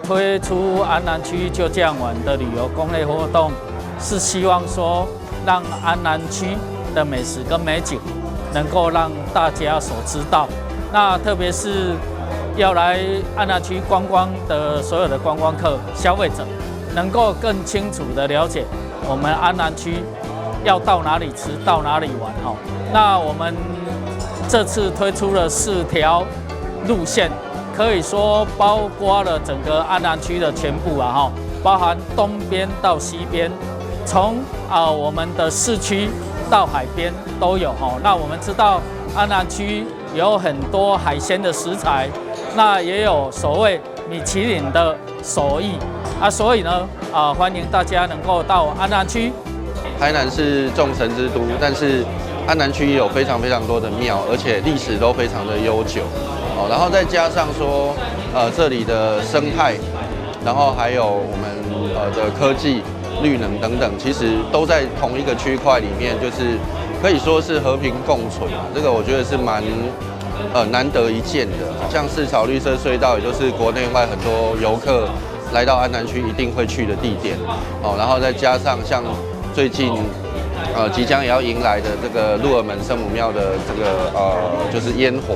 推出安南区就这样玩的旅游攻略活动，是希望说让安南区的美食跟美景能够让大家所知道。那特别是要来安南区观光的所有的观光客、消费者，能够更清楚的了解我们安南区要到哪里吃、到哪里玩哈。那我们这次推出了4条路线，可以说包括了整个安南区的全部啊哈，包含东边到西边，从我们的市区到海边都有哈。那我们知道安南区有很多海鲜的食材，那也有所谓米其林的手艺所以呢欢迎大家能够到安南区。台南是众神之都，但是安南区也有非常多的庙，而且历史都非常的悠久。然后再加上说这里的生态，然后还有我们的科技、绿能等等，其实都在同一个区块里面，就是可以说是和平共存。这个我觉得是蛮难得一见的。像市草绿色隧道，也就是国内外很多游客来到安南区一定会去的地点。然后再加上像最近即将也要迎来的这个鹿耳门圣母庙的这个就是烟火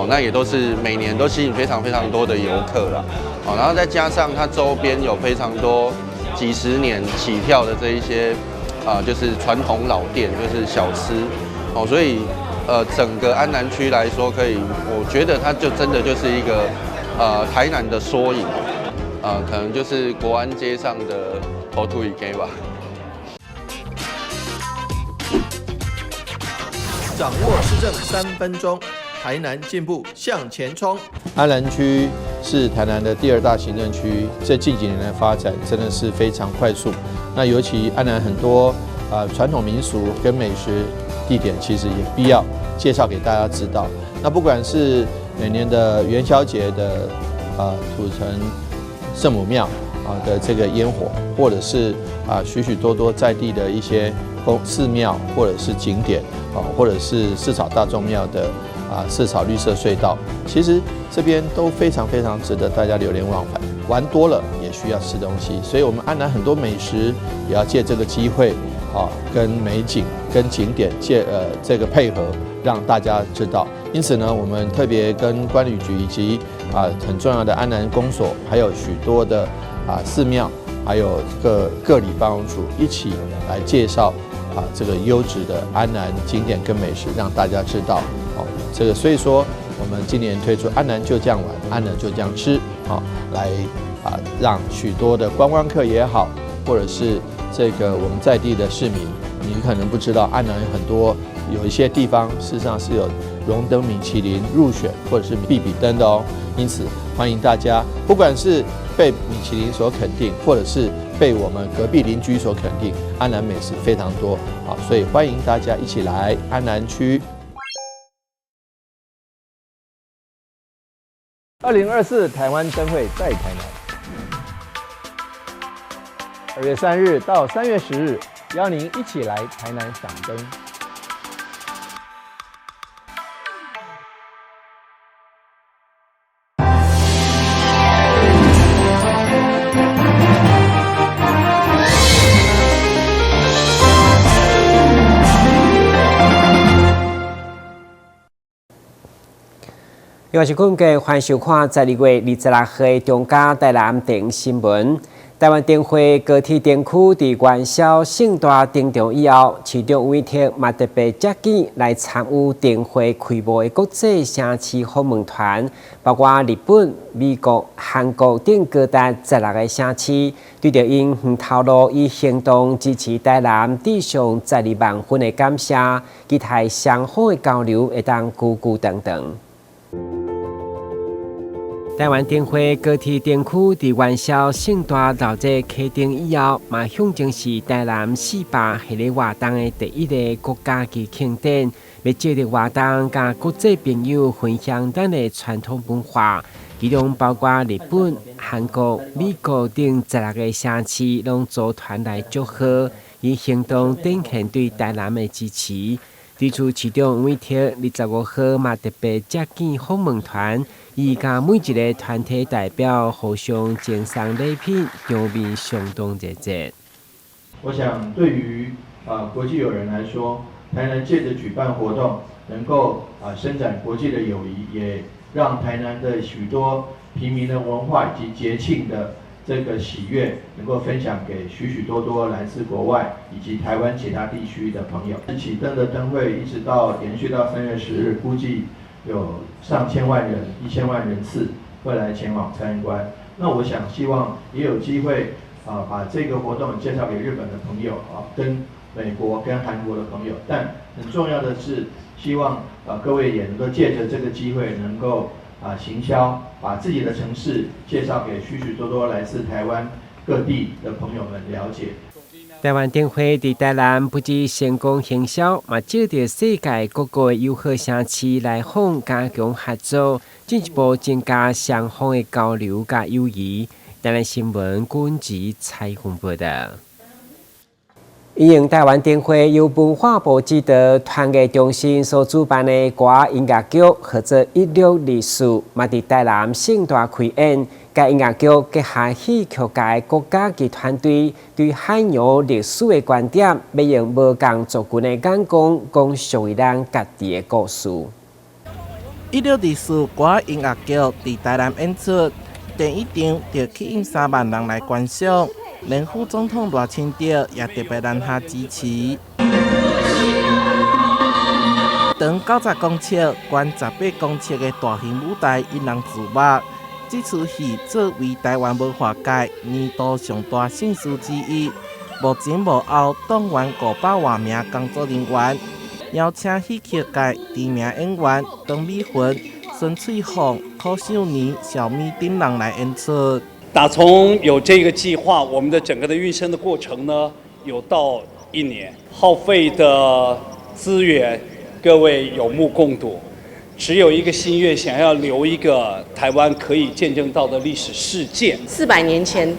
那也都是每年都吸引非常多的游客啦然后再加上它周边有非常多几十年起跳的这一些就是传统老店，就是小吃所以整个安南区来说，我觉得它就真的就是一个台南的缩影可能就是国安街上的头土一街吧。掌握施政3分钟，台南进步向前冲。安南区是台南的第2大行政区，这近几年的发展真的是非常快速。那尤其安南很多传统民俗跟美食地点，其实也必要介绍给大家知道。那不管是每年的元宵节的土城圣母庙的这个烟火，或者是许多在地的一些寺庙或者是景点或者是市草大众庙的市草绿色隧道，其实这边都非常值得大家流连忘返。玩多了也需要吃东西，所以我们安南很多美食也要借这个机会跟美景跟景点这个配合，让大家知道。因此呢，我们特别跟关旅局以及很重要的安南公所，还有许多的寺庙，还有各里办公处一起来介绍这个优质的安南景点跟美食，让大家知道这个。所以说，我们今年推出安南就这样玩，安南就这样吃来让许多的观光客也好，或者是这个我们在地的市民，你可能不知道，安南有一些地方事实上是有荣登米其林入选或者是必比登的因此欢迎大家，不管是被米其林所肯定，或者是被我们隔壁邻居所肯定，安南美食非常多所以欢迎大家一起来安南区。2024台湾灯会在台南，2月3日到3月10日，邀您一起来台南赏灯。又是今个欢迎收看12月26日的中嘉台南电新闻。台湾灯会高铁灯区伫元宵盛大登场以后，市长吴益婷嘛特别接见来参与灯会开幕的国际城市访问团，包括日本、美国、韩国等各大16个城市，对着因透露以行动支持台南致上12万分的感谢，期待双方的交流会当久长长。台湾灯会高铁灯区伫元宵盛大闹热启动以后，嘛象征是台南400系列活动的第一个国家级庆典，要借着活动，甲国际朋友分享咱的传统文化。其中包括日本、韩国、美国等16个城市，拢组团来祝贺，以行动展现对台南的支持。对此，市长吴益婷25号嘛特别接见访问团。伊甲每一个团体代表互相赠送礼品，场面相当热烈。我想，对于国际友人来说，台南借着举办活动，能够伸展国际的友谊，也让台南的许多平民的文化以及节庆的这个喜悦，能够分享给许多多来自国外以及台湾其他地区的朋友。启灯的灯会一直延续到3月10日，估计有上千万人、1000万人次会来前往参观。那我想，希望也有机会把这个活动介绍给日本的朋友跟美国、跟韩国的朋友。但很重要的是，希望各位也能够借着这个机会，能够行销，把自己的城市介绍给许多多来自台湾各地的朋友们了解。台湾灯会伫台南不止成功行销，嘛借着世界各个友好城市来访，加强合作，进一步增加双方的交流甲友谊。台南新闻军籍采访报道。因应台湾灯会由文化部指导团艺中心所主办的歌音乐剧，或者1624，嘛伫台南盛大开演。该音乐剧结合戏曲界国家级团队对海洋历史的观点，要用无共族群的眼光，讲属于咱家己的故事。1624歌音乐剧伫台南演出，第一场就吸引3万人来观赏。连副总统赖清德也特别南下支持。长90公尺、宽18公尺的大型舞台引人注目。这出戏作为台湾文化界年度上大盛事之一，无前无后动员500多名工作人员，邀请戏曲界知名演员邓美云、孙翠凤、柯秀妮、小咪等人来演出。打从有这个计划，我们的整个的运生的过程呢，有到1年，耗费的资源，各位有目共睹。只有一个心愿，想要留一个台湾可以见证到的历史事件。400年前，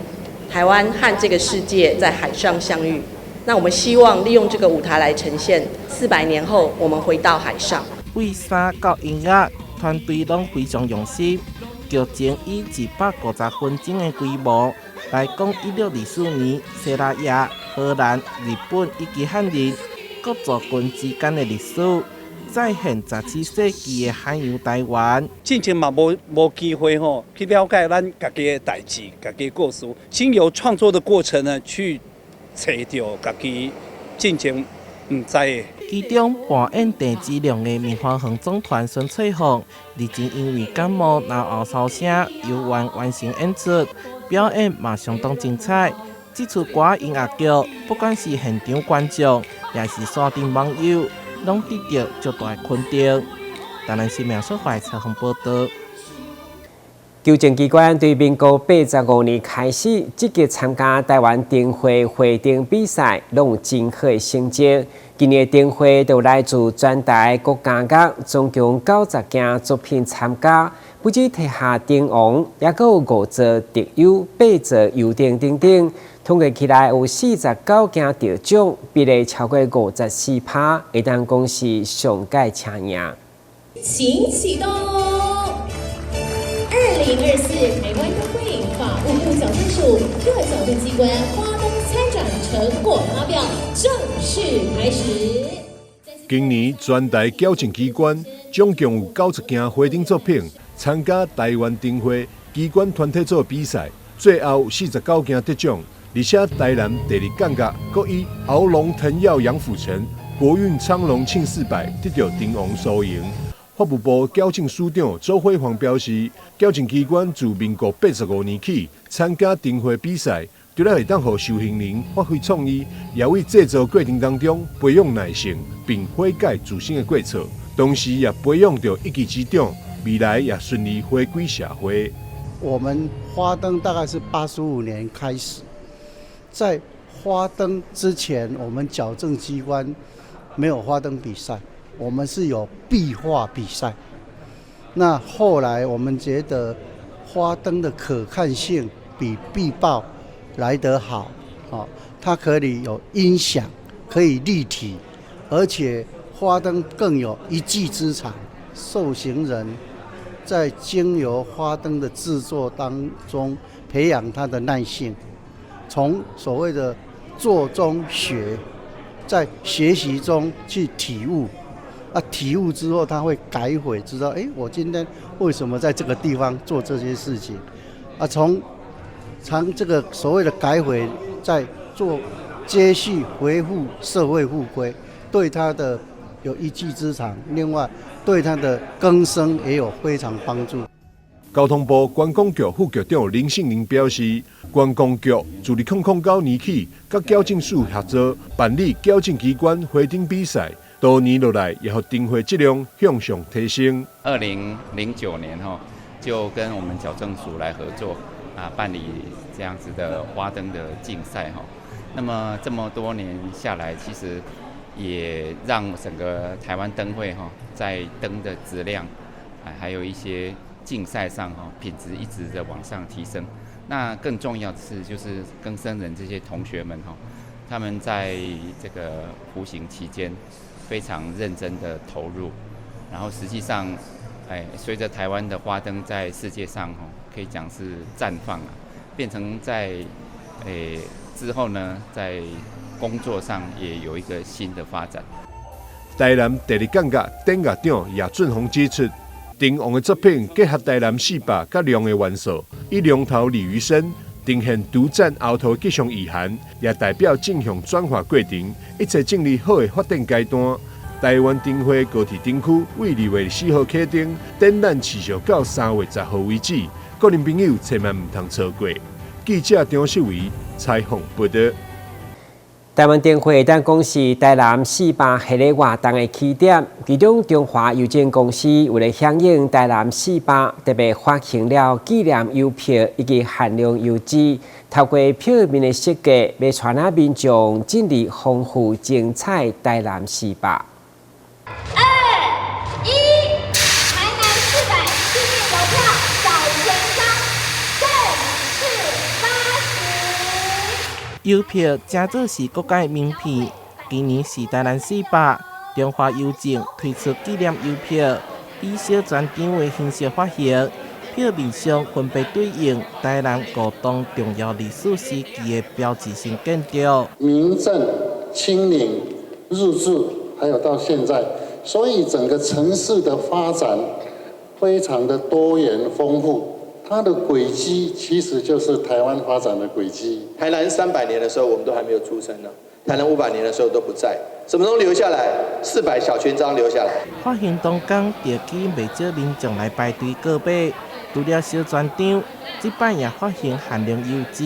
台湾和这个世界在海上相遇。那我们希望利用这个舞台来呈现400年后我们回到海上。为衫到音乐，团队拢非常用心。剧情以250分钟的规模来讲1624年西拉雅、荷兰、日本以及汉人各族群之间的历史。再现17世纪的海洋台湾，进前嘛无机会去了解咱家己的代志、家己的故事，经由创作的过程呢，去找到家己进前唔知的。其中扮演第2亮的棉花糖总团孙翠凤，日前因为感冒然后烧声，由完成演出，表演嘛相当精彩。这出歌音乐剧，不管是现场观众，也是线顶网友。拢得到足大肯定。台南新闻所发采访报道。纠正机关对民国85年开始积极参加台湾灯会会灯比赛，拢有真好的成绩。今年灯会都来自全台各家角，总共90件作品参加，不止摕下灯王，也阁有5座特优、8座优等等等。统计起来有49件得奖，比例超过54%，会当讲是上届抢赢。请启动2024台湾灯会法务部矫正署各矫正机关花灯参展成果发表正式开始。今年全台矫正机关总共有90件花灯作品参加台湾灯会机关团体组比赛，最后有49件得奖。而且台南第2间角，阁以鳌龙腾耀杨府城、国运昌隆庆400得到灯王殊荣。法务部矫正署长周辉煌表示，矫正机关自民国85年起参加灯会比赛，除了会当让受刑人发挥创意，也为制作过程当中培养耐性，并悔改自身的过错，同时也培养着一技之长，未来也顺利回归社会。我们花灯大概是85年开始。在花灯之前，我们矫正机关没有花灯比赛，我们是有壁画比赛。那后来我们觉得花灯的可看性比壁报来得好，它可以有音响，可以立体，而且花灯更有一技之长，受刑人在经由花灯的制作当中培养他的耐性，从所谓的做中学，在学习中去体悟，体悟之后他会改悔，知道我今天为什么在这个地方做这些事情，从这个所谓的改悔，在做接续维护社会复归，对他的有一技之长，另外对他的更生也有非常帮助。交通部观光局副局长林信宁表示，观光局自2009年起，甲矫正署合作办理矫正机关花灯比赛，多年落来也让灯会质量向上提升。2009年就跟我们矫正署来合作办理这样子的花灯的竞赛那么这么多年下来，其实也让整个台湾灯会在灯的质量还有一些竞赛上品质一直的往上提升。那更重要的是，就是更生人这些同学们他们在这个服刑期间非常认真的投入，然后实际上随着台湾的花灯在世界上可以讲是绽放变成在之后呢，在工作上也有一个新的发展。台南第二感觉灯乐长叶俊宏指出，灯王的作品结合台南400甲亮的元素，以龙头鲤鱼身呈现独占鳌头吉祥意涵，也代表正向转化过程，一切正理好的发展阶段。台湾灯会高铁灯区为2月4号启灯，展览持续到3月10号为止，个人朋友千万唔通错过。记者张秀维采访报道。台湾灯会当讲是台南400系列活动的起点，其中中华邮政公司为了响应台南400，特别发行了纪念邮票以及限量邮资，透过票面的设计，要传达民众尽力丰富精彩台南400。邮票正做是国家名片，今年是台南400，中华邮政推出纪念邮票，以小专张的形式发行，票面上分别对应台南各栋重要历史时期的标志性建筑，明正、清领、日治，还有到现在，所以整个城市的发展非常的多元丰富。它的轨迹其实就是台湾发展的轨迹。台南300年的时候，我们都还没有出生呢；台南500年的时候都不在，什么时候留下来？400小勋章留下来。发行当天，就起不少民众来排队购买。除了小专张，这摆也发行限量邮资，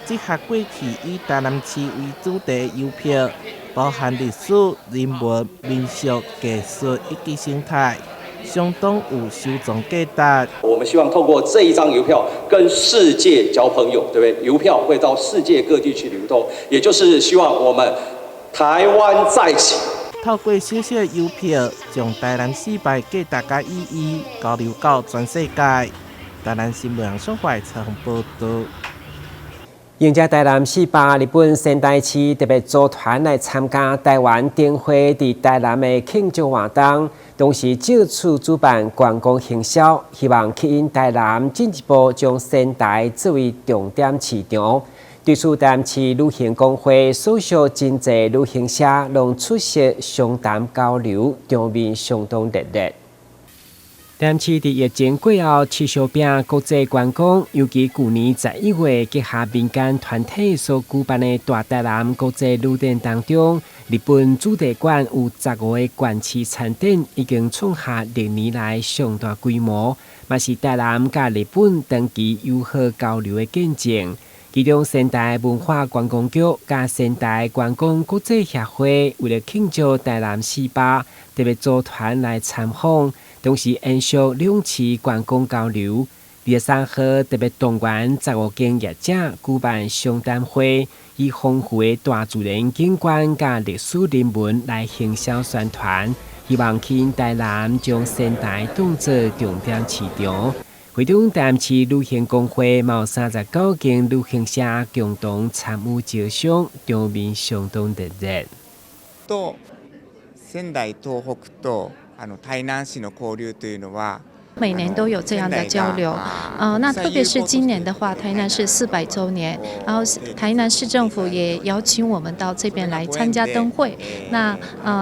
结合过去以台南市为主题的邮票，包含历史、人文、民俗、艺术以及生态。相当有收藏价值。我们希望透过这一张邮票跟世界交朋友，对不对？邮票会到世界各地去流通，也就是希望我们台湾在起。透过小小邮票，将台南400给大家意义交流到全世界。台南新闻所在采访报道。迎接台南400日本仙台市特别组团来参加台湾灯会伫台南的庆祝活动，同时借此主办观光行销，希望吸引台南进一步将仙台作为重点市场。对此，台南市旅行公会所属真侪旅行社拢出席商谈交流，场面相当热烈。台南市伫疫情过后，持续拼国际观光，尤其去年11月结合民间团体所举办的大台南国际旅展当中，日本主题馆有15个馆区餐点，已经创下历年来上大规模，嘛是台南甲日本长期友好交流的见证。其中，仙台文化观光局甲仙台观光国际协会为了庆祝台南400，特别组团来参访。同时延续两市观光交流。23号特别动员15间业者举办商谈会，以丰富的大自然景观甲历史人文来行销宣传，希望吸引台南将仙台当作重点市场。会中台南市旅行公会有39间旅行社共同参与招商，场面相当热烈。と仙台東北と台南市の交流というのは每年都有这样的交流。那特别是今年的话，台南市400周年，然后台南市政府也邀请我们到这边来参加灯会。那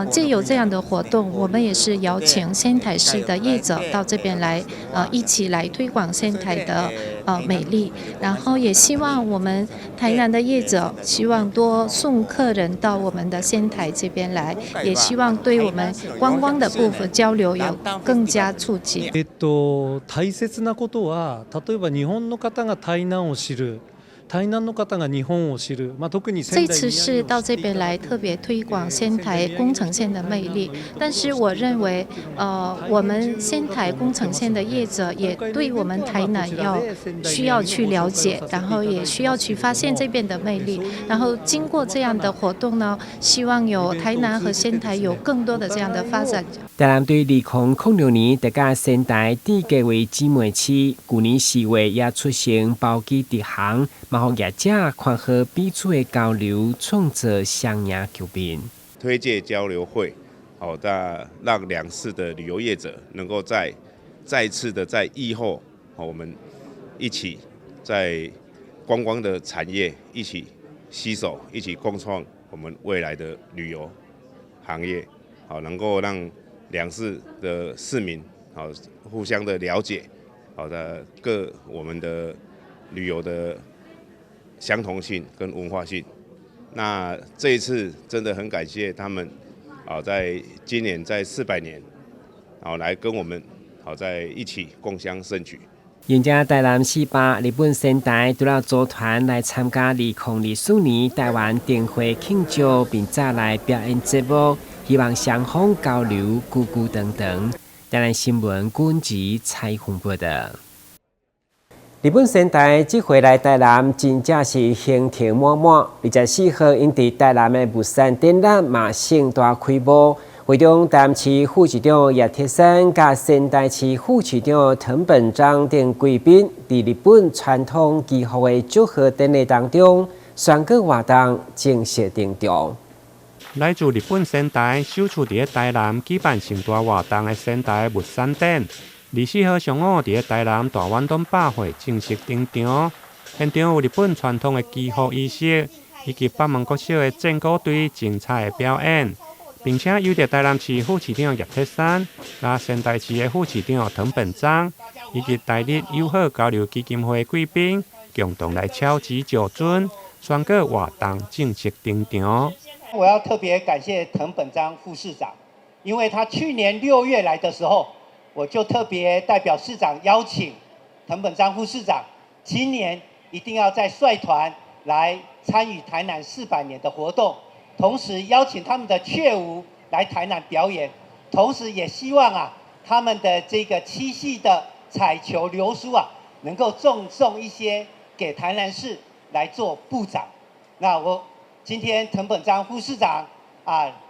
藉由这样的活动，我们也是邀请仙台市的业者到这边来，一起来推广仙台的美丽。然后也希望我们台南的业者希望多送客人到我们的仙台这边来，也希望对我们观光的部分交流有更加促进。大切なことは、例えば日本の方が台南を知る。台南の方が日本を知る，特に这次是到这边来特别推广仙台宫城县的魅力，但是我认为，我们仙台宫城县的业者也对我们台南需要去了解，然后也需要去发现这边的魅力，然后经过这样的活动呢，希望有台南和仙台有更多的这样的发展。台南对2006年大家仙台地价为姊妹市，去年4月也出现包机直航。让业者看好彼此的交流，创造双赢局面。推介交流会，让两市的旅游业者能够再一次的在疫后，我们一起在观光的产业一起携手，一起共创我们未来的旅游行业，能够让两市的市民互相的了解，我们的旅游的相同性跟文化性。那这一次真的很感谢他们，在今年在400年，来跟我们在一起共襄盛举。迎接台南48日本仙台除了组团来参加2024年台湾灯会庆祝，并再来表演节目，希望双方交流、鼓鼓等等。台南新闻军籍采访报道。日本仙台这回来台南真正是行程满满，24号因伫台南的物产展览嘛盛大开幕。会中台南市副市长叶铁山甲仙台市副市长藤本章等贵宾，伫日本传统技术的祝贺典礼当中，宣告活动正式登场。来自日本仙台首次伫台南举办盛大活动的仙台物产展。24号上午，伫台南大湾东百货正式登场。现场有日本传统的祈福仪式，以及百万国小的战鼓队精彩的表演，并且由台南市副市长叶铁山、甲仙台市的副市长藤本章，以及台日友好交流基金会贵宾共同来敲击酒樽，宣告活动正式登场。我要特别感谢藤本章副市长，因为他去年6月来的时候。我就特别代表市长邀请藤本章副市长，今年一定要再率团来参与台南400年的活动，同时邀请他们的雀舞来台南表演，同时也希望他们的这个七系的彩球流苏能够赠送一些给台南市来做部长。那我今天藤本章副市长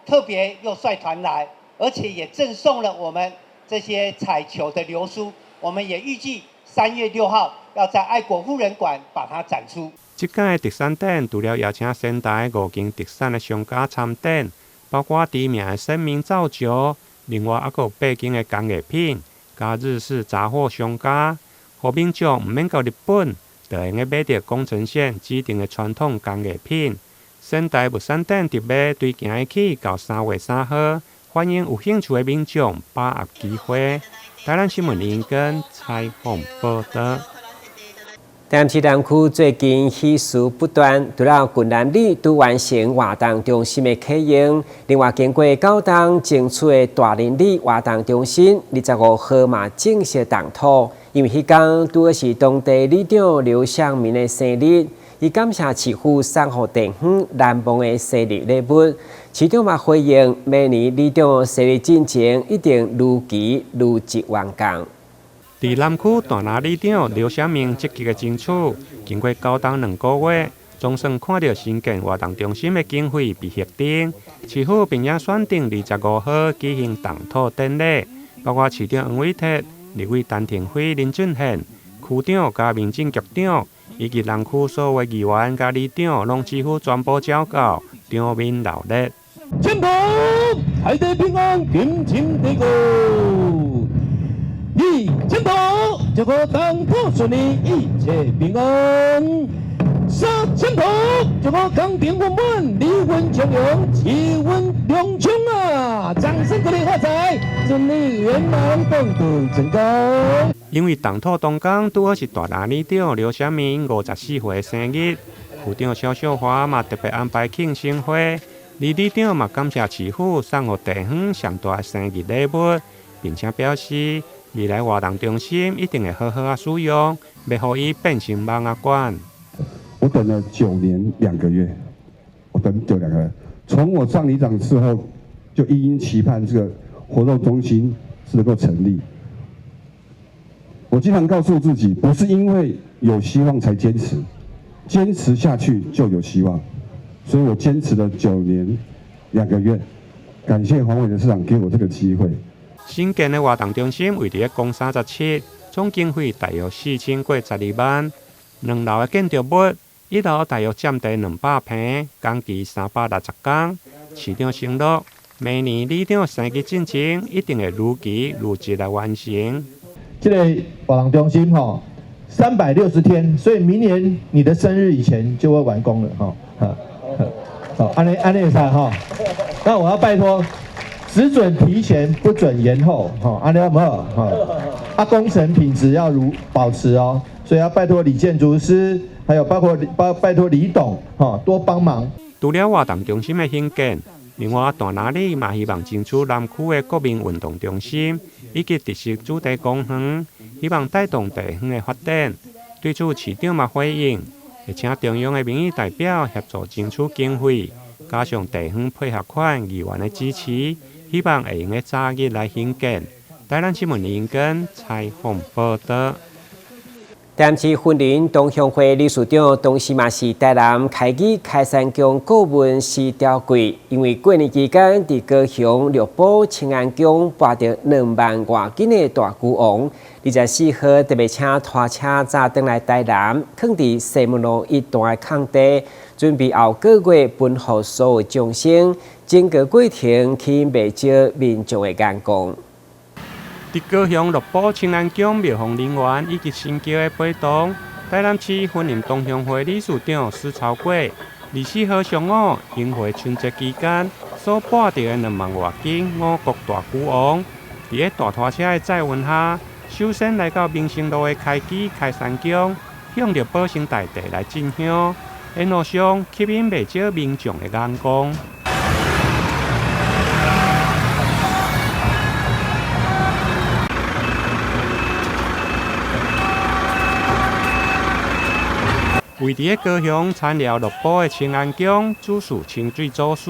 特别又率团来，而且也赠送了我们。这些彩球的流苏，我们也预计3月6号要在爱国妇人馆把它展出。这届的特产展除了邀请仙台5间特产的商家参展，包括知名的生命造酒，另外还有8间的工艺品，加日式杂货商家，互民众唔免到日本，就用个买到宫城县指定的传统工艺品。仙台物产展特别对今日起到3月3号。欢迎有兴趣的民众把握机会。台南新闻林根采访报道。台南市南区最近喜事不断，除了群男里都完成活动中心的启用，另外经过9档争取的大林里活动中心，25号嘛正式动土，因为迄天拄是当地里长刘向明的生日。伊感谢市府送予地方难忘的生日礼物，市长嘛回应，明年里长生日进程一定如期如期完工。伫南区大拿里长刘小明积极的争取，经过9档2个月，总算看到新建活动中心的经费被核定，市府并且选定25号举行动土典礼，包括市长黄伟哲、立委陈廷辉、林俊宪、区长加民政局长。以及南区所有议员甲里长，拢几乎全部照到场面热烈。前途海地平安，金钱地高，一前途，祝福当铺顺利，一切平安。杀前途，祝福钢铁稳稳，离婚从容，气温两冲啊！掌声鼓励发财，祝你圆满共度成功。因为当土东港拄好是大拿里长刘小明54岁生日，府长肖小华嘛特别安排庆生会。李里长嘛感谢市府送予地方上大的生日礼物，并且表示未来活动中心一定会好好使用，要让伊变成网仔馆。我等了9年2个月，从我上里长之后，就一因期盼这个活动中心是能够成立。我经常告诉自己，不是因为有希望才坚持，坚持下去就有希望。所以我坚持了9年2个月，感谢黄伟的市长给我这个机会。新建的活动中心位伫公37，总经费大约4000过12万，2楼的建筑物，1楼大约占地200平，工期360天。市长承诺，明年里长生日进程一定会如期如期来完成。这个活动中心360天，所以明年你的生日以前就会完工了好，安内会使哈。那我要拜托，只准提前，不准延后安内有没有工程品质要保持哦，所以要拜托李建筑师，还有拜托李董多帮忙。除了活动中心的兴建，另外大拿里嘛希望争取南区的国民运动中心以及特色主题公园，希望带动地方的发展。对此，市长嘛回应，会请中央的民意代表协助争取经费，加上地方配合款议员的支持，希望会用个早日来兴建。台南新闻林根采访报道。台南市云林东乡会理事长同时嘛是台南开基开山宫顾问施吊贵，因为过年期间伫高雄六堡清安宫拔到2万外斤的大龜王，24號特別請拖車早登來台南，囥伫西門路一段空地，準備後個月分予所有眾生，整個過程吸引不少民眾的眼光。伫高雄六堡清安宮廟方人員以及新橋的陪同，台南市雲林東鄉會理事長施超過24號上午迎會春節期間所拔到的2萬外斤五穀大龜王，伫個大拖車的載運下，首先來到民生路的開基開山宮，向着保生大帝來進香，沿路上吸引不少民眾的眼光。位伫高雄产寮六堡的清安宫主事清水祖师，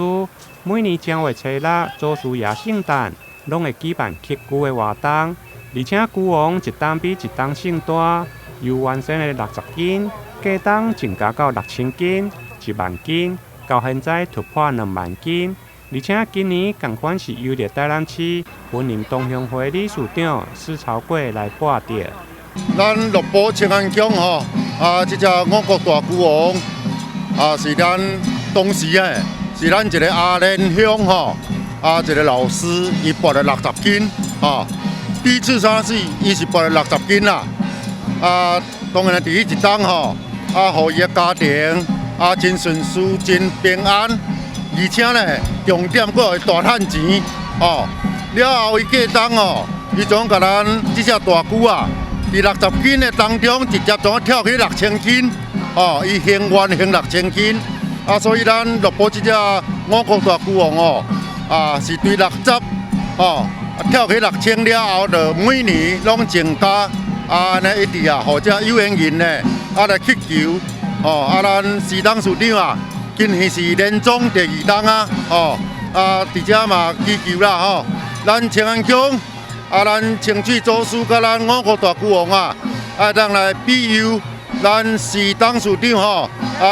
每年正月初6，祖师爷圣诞，拢会举办乞龟的活动，而且龟王一担比一担性大，由原先的60斤，价当增加到6000斤、1万斤，到现在突破2万斤。而且今年同款是由着台南市云林东乡会理事长施超过来拔掉。咱六堡清安宫这只五穀大龜王是咱当时是咱一个阿莲乡一个老师，伊拔了60斤第一次参试，伊是拔了60斤啦当然第一当互伊的家庭真顺遂、真平安，而且呢，重点佫会大赚钱了后伊过当伊总甲咱这只大龜伫60斤的当中，直接总跳起6000斤，伊行完行6000斤，所以咱六堡这只五穀大龜王是对60跳起6000了後，就每年拢增加安尼一直互这有缘人呢来祈求咱市长市長今年是連總第2當伫遮嘛祈求啦咱清安宮。咱清水祖師甲咱五穀大龜王當來庇佑咱市長市長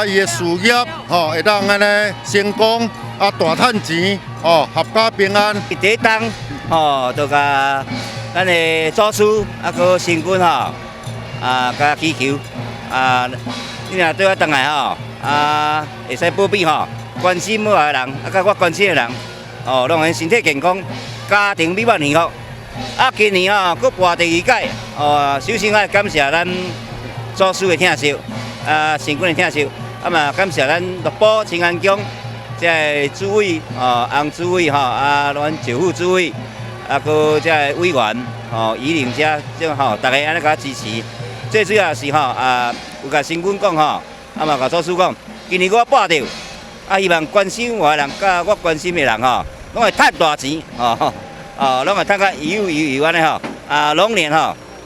伊的事業會當安尼成功大賺錢合家平安。第一當就甲咱的祖師個神君甲祈求你若對我轉來會使保庇關心我的人甲我關心的人攏會身體健康，家庭美滿幸福。今年佫博第2届，首先爱感谢咱祖师的疼惜，神君的疼惜，嘛感谢咱乐宝清安宫这主委，洪主委咱政府主委，佫这委员，宜玲遮，大家安尼甲支持。最主要是有甲神君讲嘛甲祖师讲，今年我博着，希望关心我的人，甲我关心的人拢会赚大钱，拢会赚甲有安尼龙年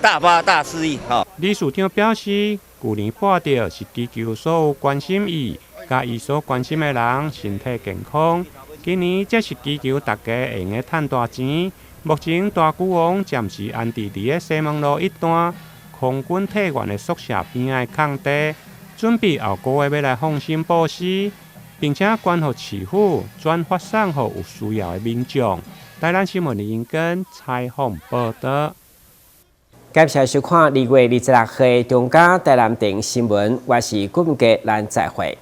大发大事意。理事长表示，去年博着是祈求所有关心伊，甲伊所关心的人身体健康。今年则是祈求大家会用赚大钱。目前大巨王暂时安置伫西门路一段空军体院的宿舍边的空地，准备后个月要来放心布施，并且关乎市府转发送予有需要的民众。台南新闻李英根采访报道。感谢收看2月26日中嘉台南电新闻，我是郭文杰，咱再会。